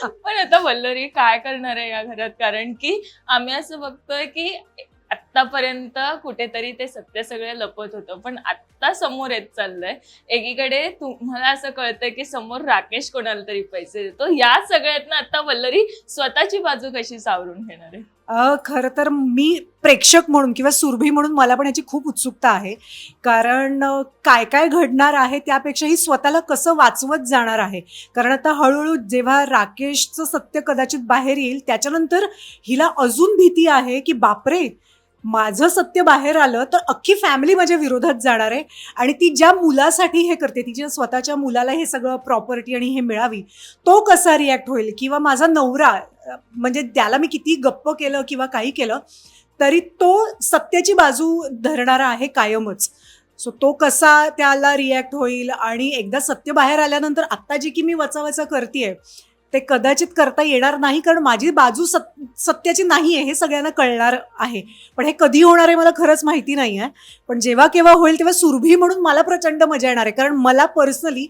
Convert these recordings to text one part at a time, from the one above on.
पण आता वल्लरी काय करणार आहे या घरात? कारण की आम्ही असं बघतोय की आतापर्यंत कुठेतरी ते सत्य सगळं लपत होतं, पण आता समोर येत चाललंय. एकीकडे तुम्हाला असं कळतंय की समोर राकेश कोणाला तरी पैसे देतो. या सगळ्यातनं आता वल्लरी स्वतःची बाजू कशी सावरून घेणार आहे? खरं तर मी प्रेक्षक म्हणून किंवा सुरभी म्हणून मला पण याची खूप उत्सुकता आहे. कारण काय काय घडणार आहे त्यापेक्षा ही स्वतःला कसं वाचवत जाणार आहे. कारण आता हळूहळू जेव्हा राकेशचं सत्य कदाचित बाहेर येईल त्याच्यानंतर हिला अजून भीती आहे की बापरे, माझं सत्य बाहेर आलं तर अख्खी फॅमिली माझ्या विरोधात जाणार आहे. आणि ती ज्या मुलासाठी हे करते, तिच्या स्वतःच्या मुलाला हे सगळं प्रॉपर्टी आणि हे मिळावी, तो कसा रिॲक्ट होईल. किंवा माझा नवरा, म्हणजे त्याला मी किती गप्प केलं किंवा काही केलं तरी तो सत्याची बाजू धरणारा आहे कायमच. सो तो कसा त्याला रिॲक्ट होईल. आणि एकदा सत्य बाहेर आल्यानंतर आत्ता जी की मी वचावचा करतेय ते कदाचित करता येणार नाही, कारण माझी बाजू सत्याची नाही आहे हे सगळ्यांना कळणार आहे. पण हे कधी होणार आहे मला खरंच माहिती नाही आहे. पण जेव्हा केव्हा होईल तेव्हा सुरभी म्हणून मला प्रचंड मजा येणार आहे. कारण मला पर्सनली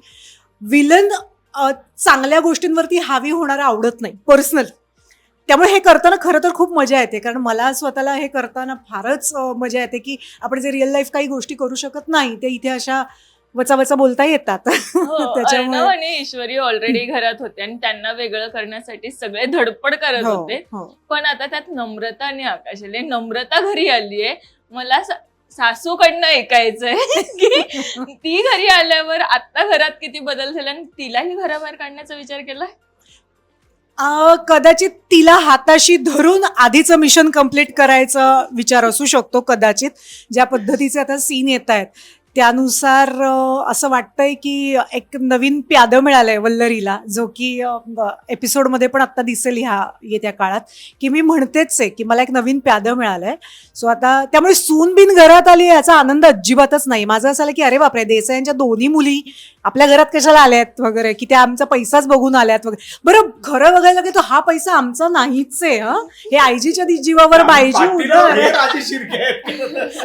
विलन चांगल्या गोष्टींवरती हावी होणारा आवडत नाही पर्सनली. त्यामुळे हे करताना खरं तर खूप मजा येते. कारण मला स्वतःला हे करताना फारच मजा येते की आपण जे रिअल लाईफ काही गोष्टी करू शकत नाही ते इथे अशा वचावचा बोलता येतात. अर्णव आणि ईश्वरी ऑलरेडी घरात होते आणि त्यांना वेगळं करण्यासाठी सगळे धडपड करत होते. पण आता त्यात नम्रता आणि आकाश आले. नम्रता घरी आलीये. मला सासूकडनं ऐकायचंय की ती घरी आल्यावर आता घरात किती बदल झाले आणि तिलाही घराबाहेर काढण्याचा विचार केलाय. कदाचित तिला हाताशी धरून आधीचं मिशन कंप्लीट करायचा विचार असू शकतो. कदाचित ज्या पद्धतीचे आता सीन येत आहेत त्यानुसार असं वाटतंय की एक नवीन प्यादं मिळालंय वल्लरीला, जो की एपिसोडमध्ये पण आत्ता दिसेल ह्या येत्या काळात, की मी म्हणतेच आहे की मला एक नवीन प्यादं मिळालंय. सो आता त्यामुळे सून बिन घरात आली याचा आनंद अजिबातच नाही. माझं असं आलं की अरे बापरे, देसाईंच्या दोन्ही मुली आपल्या घरात कशाला आल्यात वगैरे, की त्या आमचा पैसाच बघून आल्यात वगैरे. बरं, खरं बघायला की तो हा पैसा आमचा नाहीच आहे. हे आईजीच्या जीवावर बाईजी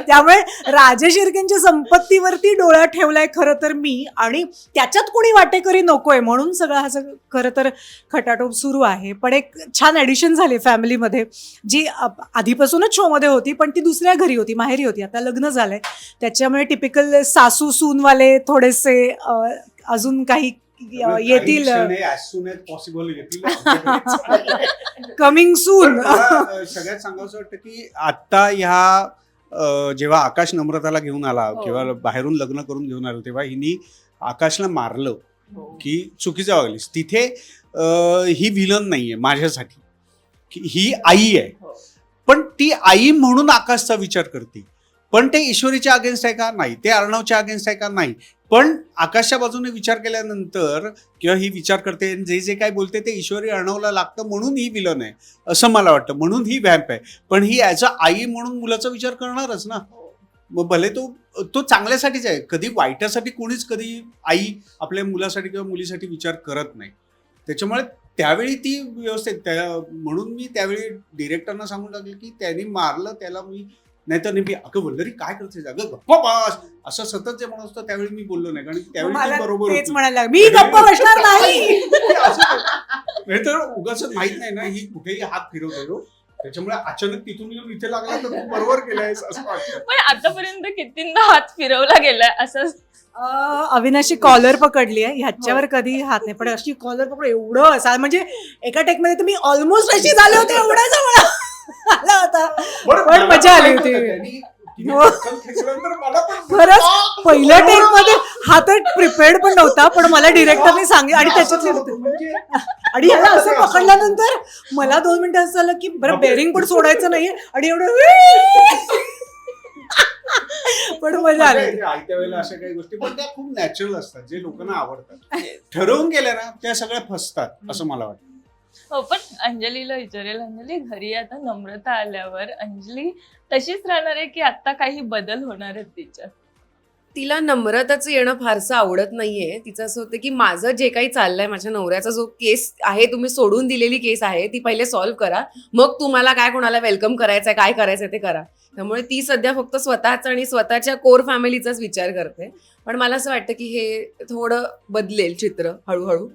त्यामुळे राजशिर्केंच्या संपत्तीवरती डोळा ठेवलाय खरं तर मी. आणि त्याच्यात कोणी वाटेकरी नकोय म्हणून सगळं हा खरं तर खटाटोप सुरू आहे. पण एक छान ॲडिशन झाली फॅमिलीमध्ये, जी आधीपासूनच शोमध्ये होती पण ती दुसऱ्या घरी होती, माहेरी होती. आता लग्न झालंय त्याच्यामुळे टिपिकल सासू सूनवाले थोडेसे अजून काही येतील. Coming soon. सगळ्यात सांगायचं वाटतं की आता ह्या जेव्हा आकाश नम्रताला घेऊन आला किंवा बाहेरून लग्न करून घेऊन आलं तेव्हा हिनी आकाशला मारलं की चुकीचं वागलीस. तिथे ही विलन नाहीये माझ्यासाठी, ही आई आहे. पण ती आई म्हणून आकाशचा विचार करते. पण ते ईश्वरीच्या अगेन्स्ट आहे का? नाही. ते अर्णवच्या अगेन्स्ट आहे का? नाही. पण आकाशच्या बाजूने विचार केल्यानंतर किंवा ही विचार करते, जे जे काय बोलते ते ईश्वरी अर्णवला लागतं म्हणून ही विलन आहे असं मला वाटतं. म्हणून ही व्हॅम्प आहे. पण ही ॲज अ आई म्हणून मुलाचा विचार करणारच ना. मग भले तो चांगल्यासाठीच आहे. कधी वाईटासाठी कोणीच कधी आई आपल्या मुलासाठी किंवा मुलीसाठी विचार करत नाही. त्याच्यामुळे त्यावेळी ती व्यवस्थित म्हणून मी त्यावेळी डिरेक्टरना सांगून टाकलं की त्यांनी मारलं त्याला मी, नाहीतर नेहमी अगं वल्लरी काय करते अगं गप्पा बस असं सतत जे म्हणत असतं त्यावेळी मी बोललो नाही. कारण त्यावेळी बरोबर तेच म्हणायला मी गप्प बसणार नाही. तर उगाच माहित नाही ना ही कुठेही हात फिरवतो. त्याच्यामुळे अचानक तिथून येऊन इथे लागला तर तू बरोबर केलायस असं वाटतं. पण आतापर्यंत कितींदा हात फिरवला गेलाय असं. अविनाशी कॉलर पकडली आहे, ह्याच्यावर कधी हात नाही. पण अशी कॉलर पकड एवढं असा, म्हणजे एका टेकमध्ये तर मी ऑलमोस्ट अशी झाले होते, एवढा जवळ आला होता. पण मजा आली होती. खरंच पहिल्या टेक मध्ये हा तर प्रिपेअर्ड पण नव्हता, पण मला डिरेक्टरने सांगितलं आणि त्याच्यातले होते. आणि ह्याला असं पकडल्यानंतर मला 2 मिनिटं असं झालं की बरं बेरिंग पण सोडायचं नाहीये आणि एवढं पण मजा आली. त्या वेळेला अशा काही गोष्टी पण त्या खूप नॅचरल असतात, जे लोकांना आवडतात. ठरवून गेल्या ना त्या सगळ्या फसतात असं मला वाटतं. हो, पण अंजलीला विचारेल, अंजली घरी आता नम्रता आल्यावर अंजली तशीच राहणार आहे की आता काही बदल होणार आहेत तिच्यात? तिला नम्रताचं येणं फारसं आवडत नाहीये. तिचं असं होतं की माझं जे काही चाललंय, माझ्या नवऱ्याचा जो केस आहे, तुम्ही सोडून दिलेली केस आहे ती पहिले सॉल्व्ह करा, मग तुम्हाला काय कोणाला वेलकम करायचंय, काय करायचंय ते करा. त्यामुळे ती सध्या फक्त स्वतःच आणि स्वतःच्या कोर फॅमिलीचाच विचार करते. पण मला असं वाटतं की हे थोडं बदलेल चित्र हळूहळू.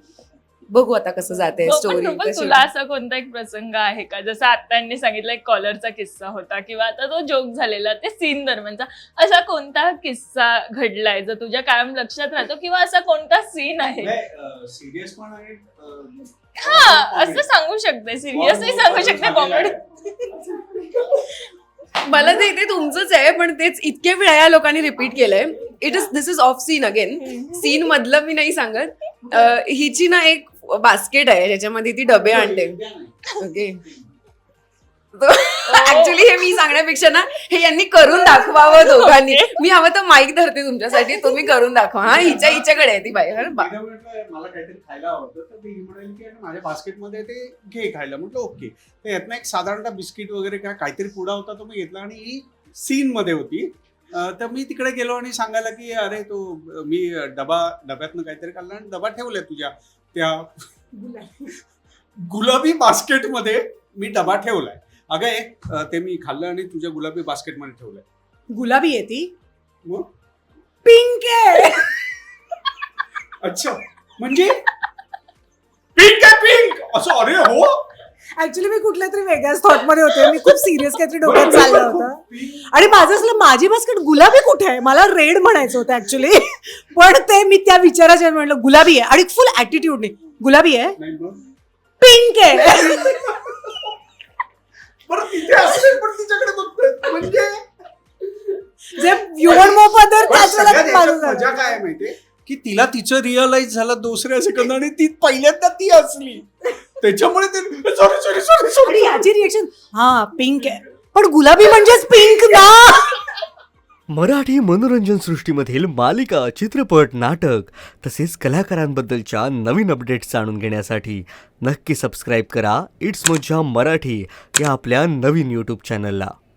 बघू आता कसं जाते हो, पण स्टोरी. रुपल, तुला असा कोणता एक प्रसंग आहे का, जसं आत्यांनी सांगितलं एक कॉलरचा किस्सा होता किंवा आता तो जोक झालेला ते सीन दरम्यानचा, असा कोणता किस्सा घडलाय जो तुझ्या कायम लक्षात राहतो किंवा असा कोणता सीन आहे? सिरियस पण आहे हा, असं सांगू शकते, सिरियसही सांगू शकते, कॉमेडी. मला ते तुमचंच आहे, पण तेच इतके वेळा या लोकांनी रिपीट केलंय. This is of scene again. Scene मधलं मी नाही सांगत. हिची ना एक बास्केट आहे ज्याच्यामध्ये ती डबे आणते. ओके, ऍक्च्युली हे मी सांगण्यापेक्षा ना हे यांनी करून दाखवावं दोघांनी. मी हवं तर माईक धरते तुमच्यासाठी, तुम्ही करून दाखवा. हा, हिच्याकडे आहे ती बाई. मला काहीतरी खायला आवडतं तर ती म्हणाली की माझ्या बास्केटमध्ये ते घे खायला. म्हटलं ओके. तर यातनं एक साधारणतः बिस्किट वगैरे काहीतरी पुडा होता तो मी घेतला आणि ही सीन मध्ये होती. तर मी तिकडे गेलो आणि सांगायला की अरे तो मी डब्यातनं काहीतरी काढला आणि डबा ठेवलाय तुझ्या त्या गुलाबी बास्केटमध्ये मी डबा ठेवलाय. अगं ते मी खाल्लं आणि तुझ्या गुलाबी बास्केटमध्ये ठेवलंय. गुलाबी आहे ती, मग पिंक आहे. अच्छा, म्हणजे पिंक आहे, पिंक असं. अरे हो, ऍक्च्युली मी कुठल्या तरी वेगळ्याच थॉट मध्ये होते. मी खूप सिरियस काहीतरी डोक्यात चाललं होतं आणि माझं असलं माझी बास्केट गुलाबी कुठे आहे, मला रेड म्हणायचं होतं ऍक्च्युली. पण ते मी त्या विचाराच्या म्हटलं गुलाबी आहे आणि फुल ऍटिट्यूडने गुलाबी आहे, नाही मग पिंक आहे. बरं तिथे असेल पण तिच्याकडे बघतोय म्हणजे जे युवन मोपदर पण सगळ्यात याच्यात मजा काय आहे माहितीये की तिला तिचं रिअलाइज झालं दुसऱ्या सेकंद आणि ती पहिल्यांदा ती असली त्याच्यामुळे ते सॉरी आणि सॉरी ह्याची रिएक्शन हा पिंक आहे, पण गुलाबी म्हणजेच पिंक ना. मराठी मनोरंजन सृष्टीमधील मालिका, चित्रपट, नाटक तसेच कलाकारांबद्दलच्या नवीन अपडेट्स जाणून घेण्यासाठी नक्की सबस्क्राईब करा इट्स मज्जा मराठी या आपल्या नवीन यूट्यूब चॅनलला.